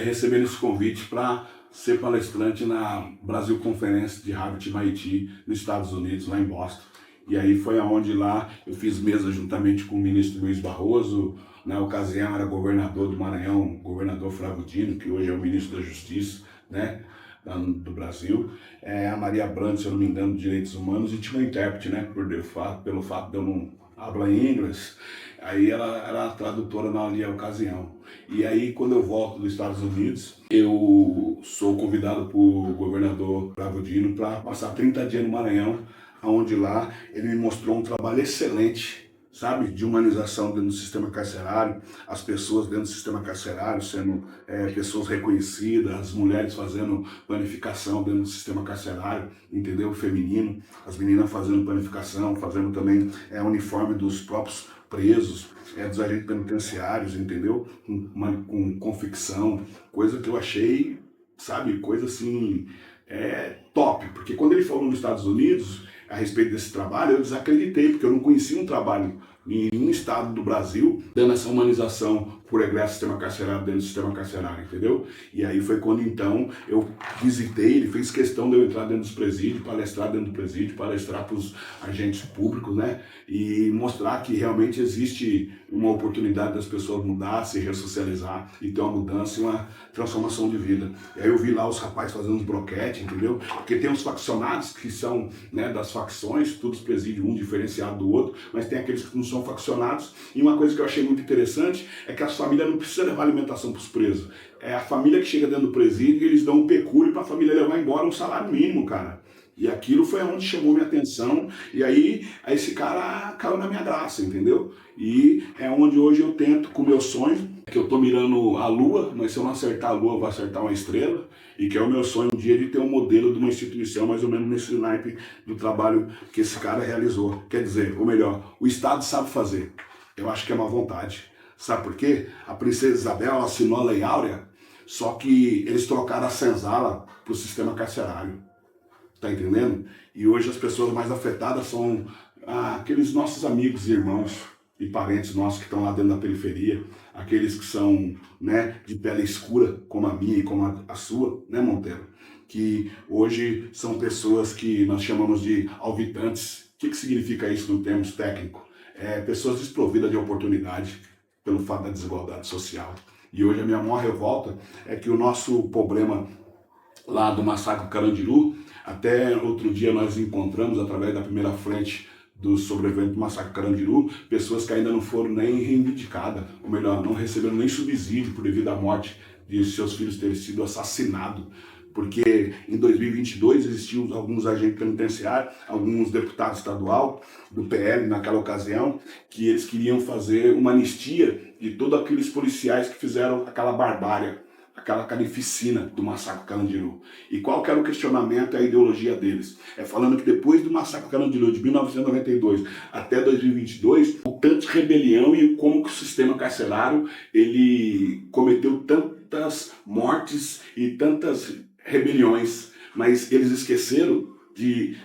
recebendo esse convite para ser palestrante na Brasil Conference de Harvard MIT, nos Estados Unidos, lá em Boston. E aí foi aonde lá eu fiz mesa juntamente com o ministro Luiz Barroso, na ocasião era governador do Maranhão, governador Flávio Dino, que hoje é o ministro da Justiça, né, do Brasil, a Maria Brandt, se eu não me engano, de Direitos Humanos, e tinha um intérprete, né, pelo fato de eu não falar inglês. Aí ela era a tradutora na ocasião. E aí, quando eu volto dos Estados Unidos, eu sou convidado por governador Flávio Dino para passar 30 dias no Maranhão, onde lá ele me mostrou um trabalho excelente, sabe, de humanização dentro do sistema carcerário, as pessoas dentro do sistema carcerário sendo pessoas reconhecidas, as mulheres fazendo planificação dentro do sistema carcerário, entendeu? Feminino, as meninas fazendo planificação, fazendo também uniforme dos próprios presos, dos agentes penitenciários, entendeu? Com confecção, coisa que eu achei, sabe, coisa assim, top, porque quando ele falou nos Estados Unidos a respeito desse trabalho, eu desacreditei, porque eu não conhecia um trabalho em nenhum estado do Brasil dando essa humanização por egresso do sistema carcerário dentro do sistema carcerário, entendeu? E aí foi quando então eu visitei, ele fez questão de eu entrar dentro dos presídios, palestrar dentro do presídio, palestrar para os agentes públicos, né? E mostrar que realmente existe uma oportunidade das pessoas mudar, se ressocializar e ter uma mudança e uma transformação de vida. E aí eu vi lá os rapazes fazendo uns broquetes, entendeu? Porque tem os faccionados que são, né, das facções, todos os presídios, um diferenciado do outro, mas tem aqueles que não são faccionados. E uma coisa que eu achei muito interessante é que as famílias não precisam levar alimentação para os presos. É a família que chega dentro do presídio e eles dão um pecúlio para a família levar embora um salário mínimo, cara. E aquilo foi onde chamou minha atenção, e aí esse cara caiu na minha graça, entendeu? E é onde hoje eu tento, com o meu sonho, que eu tô mirando a lua, mas se eu não acertar a lua, eu vou acertar uma estrela, e que é o meu sonho um dia de ter um modelo de uma instituição, mais ou menos nesse naipe do trabalho que esse cara realizou. Quer dizer, ou melhor, o Estado sabe fazer. Eu acho que é uma vontade. Sabe por quê? A princesa Isabel assinou a Lei Áurea, só que eles trocaram a senzala pro sistema carcerário. Tá entendendo? E hoje as pessoas mais afetadas são aqueles nossos amigos e irmãos e parentes nossos que estão lá dentro da periferia, aqueles que são, né, de pele escura, como a minha e como a sua, né, Monteiro? Que hoje são pessoas que nós chamamos de alvitantes. O que significa isso no termos técnicos? Pessoas desprovidas de oportunidade pelo fato da desigualdade social. E hoje a minha maior revolta é que o nosso problema lá do massacre do Carandiru, até outro dia nós encontramos, através da primeira frente do sobrevivente do massacre do Carandiru, pessoas que ainda não foram nem reivindicadas, ou melhor, não receberam nem subsídio por devido à morte de seus filhos terem sido assassinados. Porque em 2022 existiam alguns agentes penitenciários, alguns deputados estaduais do PL naquela ocasião, que eles queriam fazer uma anistia de todos aqueles policiais que fizeram aquela barbárie, aquela carnificina do massacre do Carandiru. E qual que era o questionamento e a ideologia deles? Falando que depois do massacre do Carandiru de 1992 até 2022, o tanto de rebelião e como que o sistema carcerário ele cometeu tantas mortes e tantas rebeliões, mas eles esqueceram de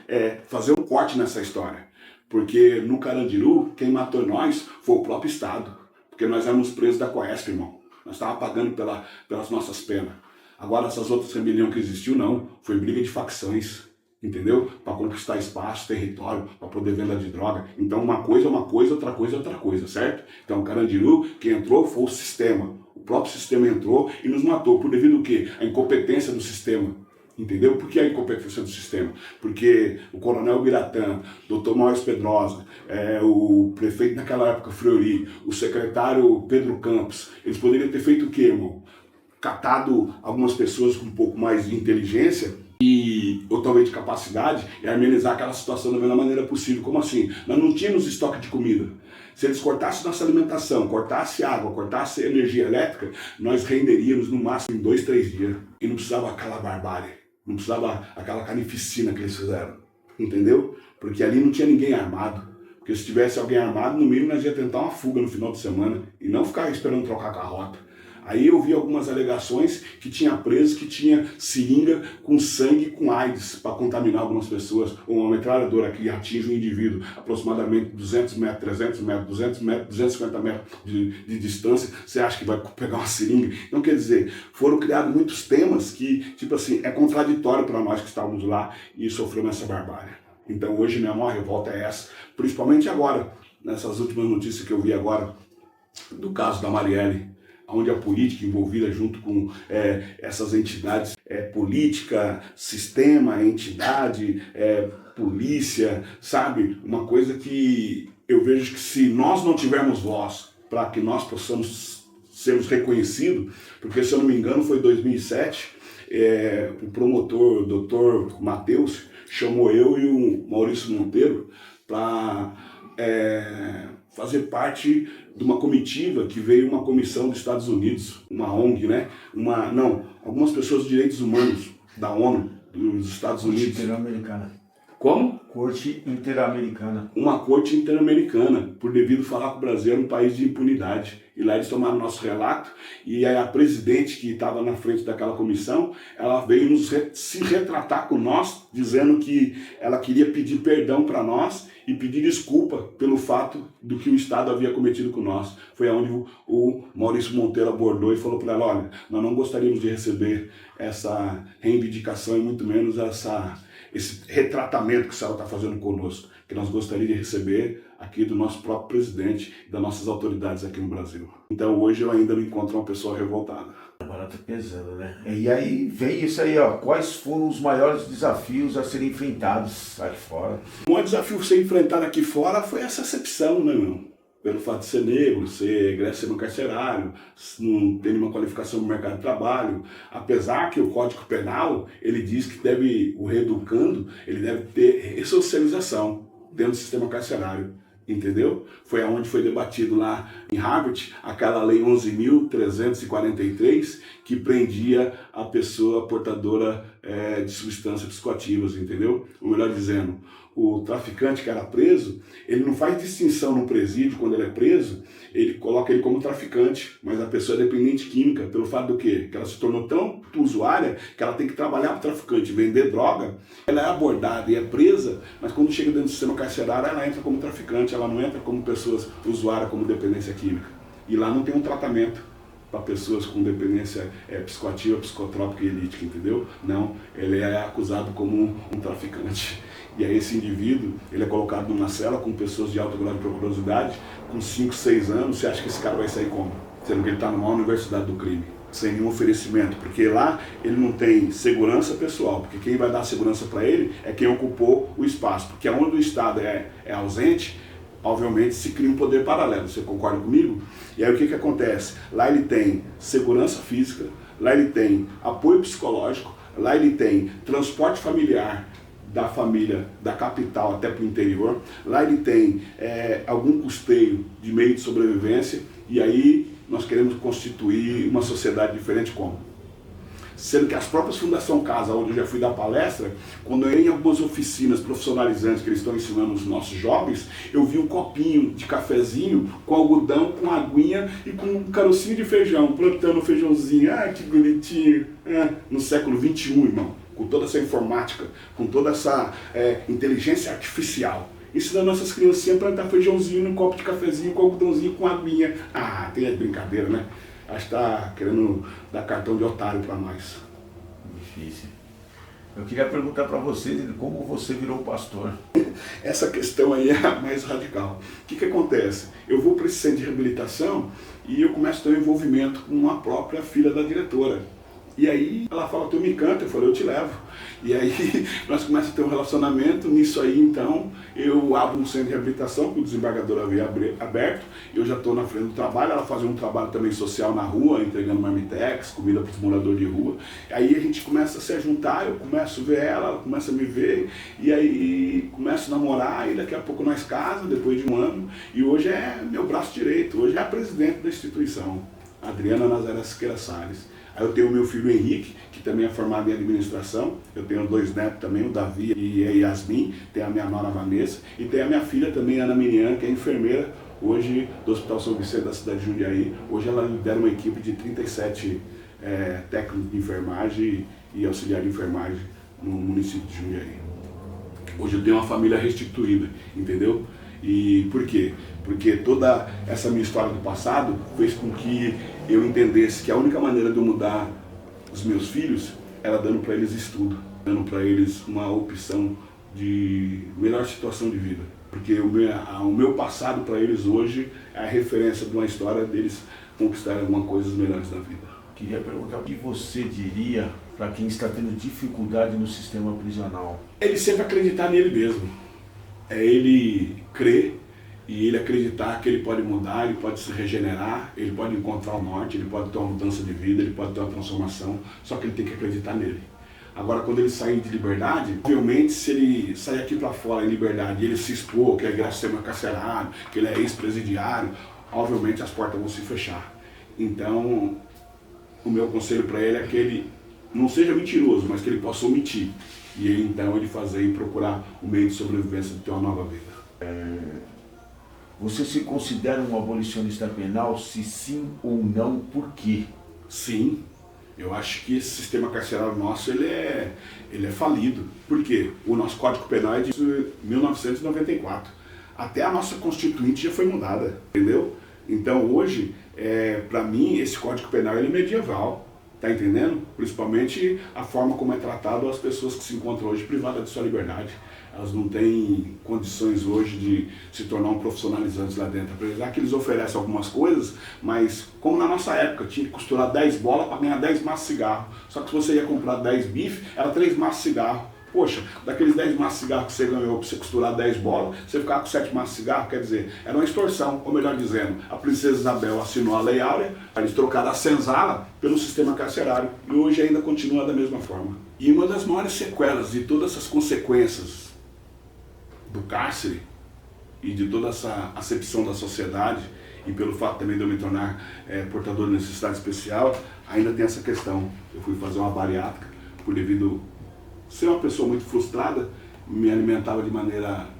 fazer um corte nessa história. Porque no Carandiru, quem matou nós foi o próprio Estado. Porque nós éramos presos da Coesp, irmão. Nós estávamos pagando pelas nossas penas. Agora, essas outras rebeliões que existiu, não. Foi briga de facções, entendeu? Para conquistar espaço, território, para poder venda de droga. Então, uma coisa é uma coisa, outra coisa é outra coisa, certo? Então, o Carandiru, quem entrou foi o sistema. O próprio sistema entrou e nos matou. Por devido ao quê? A incompetência do sistema. Entendeu? Por que a incompetência do sistema? Porque o coronel Biratã, Dr. Maurício Pedrosa, o prefeito naquela época, Fleury, o secretário Pedro Campos, eles poderiam ter feito o quê, irmão? Catado algumas pessoas com um pouco mais de inteligência e totalmente de capacidade e amenizar aquela situação da melhor maneira possível. Como assim? Nós não tínhamos estoque de comida. Se eles cortassem nossa alimentação, cortassem água, cortassem energia elétrica, nós renderíamos no máximo em 2, 3 dias. E não precisava aquela barbárie. Não precisava aquela carnificina que eles fizeram, entendeu? Porque ali não tinha ninguém armado. Porque se tivesse alguém armado, no mínimo nós ia tentar uma fuga no final de semana e não ficar esperando trocar a rota. Aí eu vi algumas alegações que tinha preso, que tinha seringa com sangue com AIDS para contaminar algumas pessoas, ou uma metralhadora que atinge um indivíduo aproximadamente 200 metros, 300 metros, 200 metros, 250 metros de distância, você acha que vai pegar uma seringa? Então, quer dizer, foram criados muitos temas que, tipo assim, é contraditório para nós que estávamos lá e sofremos essa barbárie. Então, hoje minha maior revolta é essa, principalmente agora, nessas últimas notícias que eu vi agora, do caso da Marielle, onde a política envolvida junto com essas entidades, política, sistema, entidade, polícia, sabe? Uma coisa que eu vejo que se nós não tivermos voz para que nós possamos sermos reconhecidos, porque se eu não me engano foi em 2007, o promotor, o doutor Matheus, chamou eu e o Maurício Monteiro para fazer parte de uma comitiva que veio uma comissão dos Estados Unidos, uma ONG, né? Algumas pessoas de direitos humanos da ONU, dos Estados Unidos. Corte Interamericana. Como? Corte Interamericana. Uma corte interamericana, por devido falar que o Brasil era um país de impunidade. E lá eles tomaram nosso relato, e aí a presidente que estava na frente daquela comissão, ela veio se retratar com nós, dizendo que ela queria pedir perdão para nós e pedir desculpa pelo fato do que o Estado havia cometido com nós. Foi onde o Maurício Monteiro abordou e falou para ela, olha, nós não gostaríamos de receber essa reivindicação e muito menos esse retratamento que a senhora está fazendo conosco, que nós gostaríamos de receber aqui do nosso próprio presidente e das nossas autoridades aqui no Brasil. Então hoje eu ainda me encontro uma pessoa revoltada. A barata pesando, né? E aí vem isso aí, ó. Quais foram os maiores desafios a serem enfrentados aqui fora? O maior desafio a ser enfrentado aqui fora foi essa acepção, né, meu? Pelo fato de ser negro, ser egresso carcerário, não ter nenhuma qualificação no mercado de trabalho. Apesar que o Código Penal, ele diz que o reeducando, ele deve ter ressocialização dentro do sistema carcerário. Entendeu? Foi aonde foi debatido lá em Harvard, aquela lei 11.343, que prendia a pessoa portadora de substâncias psicoativas, entendeu? Ou melhor dizendo, o traficante que era preso, ele não faz distinção no presídio quando ele é preso, ele coloca ele como traficante, mas a pessoa é dependente química, pelo fato do quê? Que ela se tornou tão usuária que ela tem que trabalhar para o traficante, vender droga, ela é abordada e é presa, mas quando chega dentro do sistema carcerário, ela entra como traficante, ela não entra como pessoas usuárias, como dependência química. E lá não tem um tratamento para pessoas com dependência psicoativa, psicotrópica e elítica, entendeu? Não, ele é acusado como um traficante. E aí esse indivíduo, ele é colocado numa cela com pessoas de alto grau de periculosidade, com 5, 6 anos, você acha que esse cara vai sair como? Sendo que ele está numa universidade do crime, sem nenhum oferecimento, porque lá ele não tem segurança pessoal, porque quem vai dar segurança para ele é quem ocupou o espaço, porque onde o Estado é ausente, obviamente se cria um poder paralelo, você concorda comigo? E aí o que acontece? Lá ele tem segurança física, lá ele tem apoio psicológico, lá ele tem transporte familiar da família da capital até para o interior, lá ele tem algum custeio de meio de sobrevivência, e aí nós queremos constituir uma sociedade diferente como? Sendo que as próprias Fundação Casa, onde eu já fui dar palestra, quando eu ia em algumas oficinas profissionalizantes que eles estão ensinando os nossos jovens, eu vi um copinho de cafezinho com algodão, com aguinha e com um carocinho de feijão, plantando feijãozinho. Ah, que bonitinho! No século XXI, irmão, com toda essa informática, com toda essa inteligência artificial, ensinando nossas criancinhas a plantar feijãozinho num copo de cafezinho com algodãozinho, com aguinha. Ah, tem brincadeira, né? Acho que está querendo dar cartão de otário para nós. Difícil. Eu queria perguntar para você como você virou pastor. Essa questão aí é a mais radical. O que acontece? Eu vou para esse centro de reabilitação e eu começo a ter um envolvimento com a própria filha da diretora. E aí ela fala, tu me encanta, eu falei, eu te levo. E aí nós começamos a ter um relacionamento, nisso aí então eu abro um centro de reabilitação que o desembargador havia aberto, eu já estou na frente do trabalho, ela fazia um trabalho também social na rua, entregando marmitex, comida para os moradores de rua. Aí a gente começa a se juntar, eu começo a ver ela começa a me ver, e aí começo a namorar, e daqui a pouco nós casamos, depois de um ano, e hoje é meu braço direito, hoje é a presidente da instituição, Adriana Nazaré Siqueira Salles. Aí eu tenho o meu filho Henrique, que também é formado em administração, eu tenho 2 netos também, o Davi e a Yasmin, tem a minha nora Vanessa, e tem a minha filha também, Ana Miriam, que é enfermeira, hoje do Hospital São Vicente da cidade de Jundiaí. Hoje ela lidera uma equipe de 37 técnicos de enfermagem e auxiliar de enfermagem no município de Jundiaí. Hoje eu tenho uma família restituída, entendeu? E por quê? Porque toda essa minha história do passado fez com que eu entendesse que a única maneira de eu mudar os meus filhos era dando para eles estudo, dando para eles uma opção de melhor situação de vida. Porque o meu passado para eles hoje é a referência de uma história deles conquistarem alguma coisa melhores da vida. Queria perguntar o que você diria para quem está tendo dificuldade no sistema prisional? Ele sempre acreditar nele mesmo. É ele crer e ele acreditar que ele pode mudar, ele pode se regenerar, ele pode encontrar o norte, ele pode ter uma mudança de vida, ele pode ter uma transformação, só que ele tem que acreditar nele. Agora, quando ele sair de liberdade, obviamente, se ele sair aqui para fora em liberdade e ele se expor, que ele é sistema carcerário, que ele é ex-presidiário, obviamente as portas vão se fechar. Então, o meu conselho para ele é que ele não seja mentiroso, mas que ele possa omitir. E aí, então, ele fazer e procurar o meio de sobrevivência de ter uma nova vida. Você se considera um abolicionista penal? Se sim ou não, por quê? Sim. Eu acho que esse sistema carcerário nosso, ele é falido. Por quê? O nosso Código Penal é de 1994. Até a nossa Constituinte já foi mudada, entendeu? Então hoje, para mim, esse Código Penal ele é medieval, tá entendendo? Principalmente a forma como é tratado as pessoas que se encontram hoje privadas de sua liberdade. Elas não têm condições hoje de se tornar um profissionalizante lá dentro. Apesar que eles oferecem algumas coisas, mas como na nossa época, tinha que costurar 10 bolas para ganhar 10 maços de cigarro. Só que se você ia comprar 10 bife, era 3 maços de cigarro. Poxa, daqueles 10 maços de cigarro que você ganhou para você costurar 10 bolas, você ficava com 7 maços de cigarro, quer dizer, era uma extorsão, ou melhor dizendo, a princesa Isabel assinou a Lei Áurea, eles trocaram a senzala pelo sistema carcerário, e hoje ainda continua da mesma forma. E uma das maiores sequelas de todas essas consequências do cárcere e de toda essa acepção da sociedade, e pelo fato também de eu me tornar portador de necessidade especial, ainda tem essa questão. Eu fui fazer uma bariátrica por devido ser uma pessoa muito frustrada, me alimentava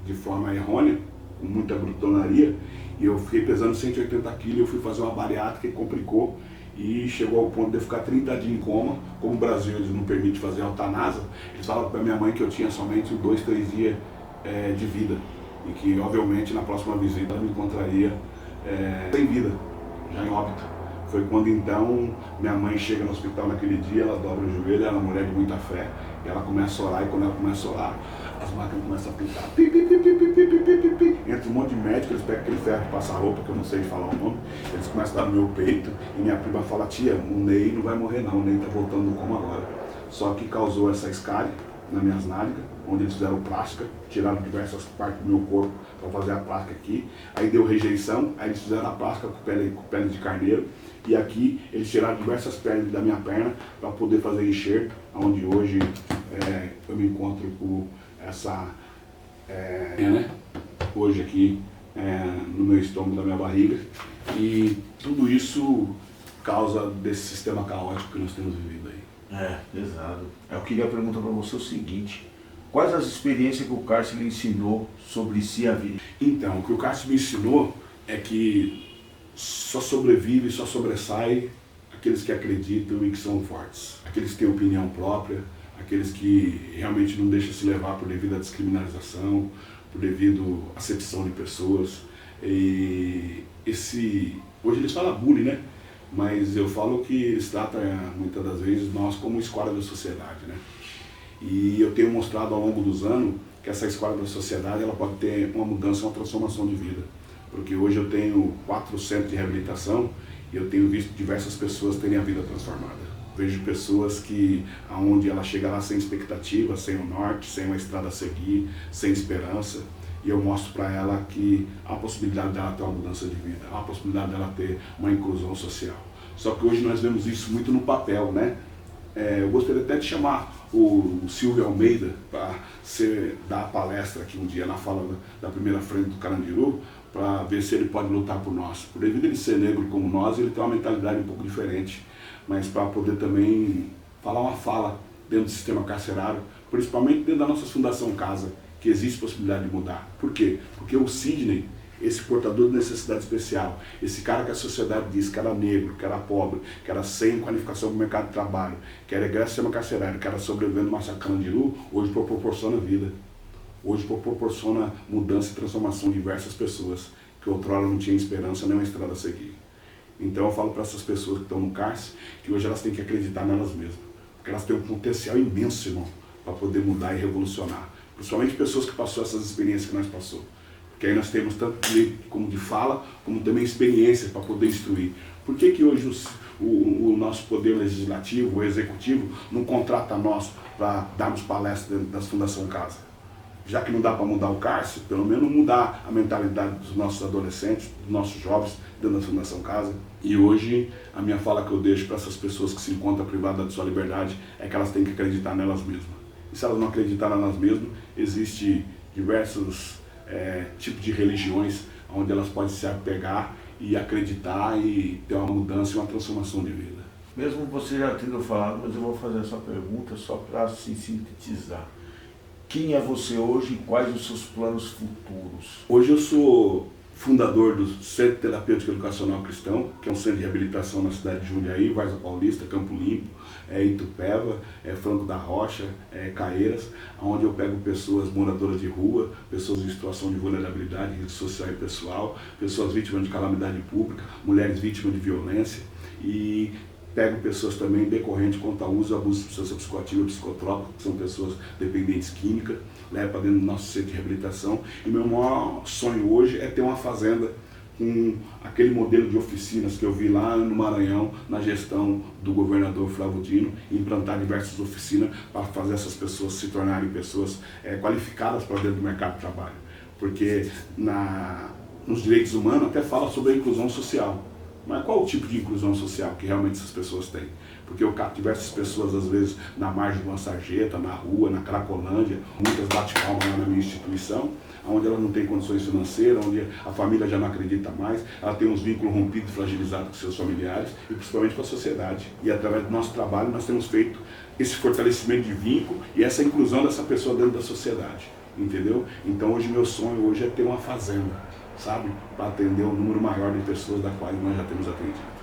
de forma errônea, com muita glutonaria, e eu fiquei pesando 180 quilos, eu fui fazer uma bariátrica e complicou, e chegou ao ponto de eu ficar 30 dias em coma. Como o Brasil eles não permite fazer eutanásia, eles falaram para minha mãe que eu tinha somente 2, 3 dias de vida, e que obviamente na próxima visita ela me encontraria sem vida, já em óbito. Foi quando então minha mãe chega no hospital naquele dia, ela dobra o joelho, ela é uma mulher de muita fé, e ela começa a orar, e quando ela começa a orar, as máquinas começam a pintar, entra um monte de médico, eles pegam aquele ferro de passar roupa, que eu não sei falar o nome, eles começam a dar no meu peito, e minha prima fala: tia, o Ney não vai morrer não, o Ney tá voltando do coma agora. Só que causou essa escária nas minhas nádegas, onde eles fizeram plástica, tiraram diversas partes do meu corpo para fazer a plástica aqui, aí deu rejeição, aí eles fizeram a plástica com pele de carneiro, e aqui eles tiraram diversas peles da minha perna para poder fazer enxerto, onde hoje eu me encontro com essa, hoje aqui no meu estômago, da minha barriga, e tudo isso causa desse sistema caótico que nós temos vivido aí. Pesado. Eu queria perguntar para você o seguinte: quais as experiências que o cárcere lhe ensinou sobre si e a vida? Então, o que o cárcere me ensinou é que só sobrevive, só sobressai aqueles que acreditam e que são fortes. Aqueles que têm opinião própria, aqueles que realmente não deixam se levar por devido à descriminalização, por devido à acepção de pessoas. E hoje eles falam bullying, né? Mas eu falo que eles tratam muitas das vezes nós como escola da sociedade, né? E eu tenho mostrado ao longo dos anos que essa escola da sociedade ela pode ter uma mudança, uma transformação de vida. Porque hoje eu tenho 4 centros de reabilitação e eu tenho visto diversas pessoas terem a vida transformada. Vejo pessoas que, aonde ela chega lá sem expectativa, sem o norte, sem uma estrada a seguir, sem esperança, e eu mostro para ela que há a possibilidade dela ter uma mudança de vida, há a possibilidade dela ter uma inclusão social. Só que hoje nós vemos isso muito no papel, né? Eu gostaria até de chamar o Silvio Almeida para dar a palestra aqui um dia na fala da primeira frente do Carandiru, para ver se ele pode lutar por nós. Por devido a ele ser negro como nós, ele tem uma mentalidade um pouco diferente, mas para poder também falar uma fala dentro do sistema carcerário, principalmente dentro da nossa Fundação Casa, que existe possibilidade de mudar. Por quê? Porque o Sidney, esse portador de necessidade especial, esse cara que a sociedade diz que era negro, que era pobre, que era sem qualificação para o mercado de trabalho, que era egresso do sistema carcerário, que era sobrevivendo uma Carandiru, hoje proporciona vida. Hoje proporciona mudança e transformação de diversas pessoas que outrora não tinham esperança nem uma estrada a seguir. Então eu falo para essas pessoas que estão no cárcere que hoje elas têm que acreditar nelas mesmas, porque elas têm um potencial imenso, irmão, para poder mudar e revolucionar. Principalmente pessoas que passaram essas experiências que nós passamos. Porque aí nós temos tanto como de fala, como também experiência para poder instruir. Por que que hoje o nosso poder legislativo, o executivo, não contrata nós para darmos palestras dentro da Fundação Casa? já que não dá para mudar o cárcere, pelo menos mudar a mentalidade dos nossos adolescentes, dos nossos jovens dentro da Fundação Casa. E hoje a minha fala que eu deixo para essas pessoas que se encontram privadas da sua liberdade é que elas têm que acreditar nelas mesmas. E se elas não acreditarem nelas mesmas, existem diversos tipos de religiões onde elas podem se apegar e acreditar e ter uma mudança e uma transformação de vida. Mesmo você já tendo falado, mas eu vou fazer essa pergunta só para assim, sintetizar. Quem é você hoje e quais os seus planos futuros? Hoje eu sou fundador do Centro Terapêutico Educacional Cristão, que é um centro de reabilitação na cidade de Jundiaí, Várzea Paulista, Campo Limpo, Itupeva, Franco da Rocha, Caeiras, onde eu pego pessoas moradoras de rua, pessoas em situação de vulnerabilidade social e pessoal, pessoas vítimas de calamidade pública, mulheres vítimas de violência e pego pessoas também decorrentes contra o uso e abuso de substância psicoativa e psicotrópica, que são pessoas dependentes químicas, levo para dentro do nosso centro de reabilitação. E meu maior sonho hoje é ter uma fazenda com aquele modelo de oficinas que eu vi lá no Maranhão, na gestão do governador Flávio Dino, e implantar diversas oficinas para fazer essas pessoas se tornarem pessoas qualificadas para dentro do mercado de trabalho. Porque nos direitos humanos até fala sobre a inclusão social. Mas qual o tipo de inclusão social que realmente essas pessoas têm? Porque eu capto diversas pessoas, às vezes, na margem de uma sarjeta, na rua, na Cracolândia, muitas bate-palmas lá na minha instituição, onde ela não tem condições financeiras, onde a família já não acredita mais, ela tem uns vínculos rompidos, fragilizados com seus familiares e principalmente com a sociedade. E através do nosso trabalho nós temos feito esse fortalecimento de vínculo e essa inclusão dessa pessoa dentro da sociedade, entendeu? Então hoje meu sonho hoje é ter uma fazenda, sabe? Para atender um número maior de pessoas da qual nós já temos atendido.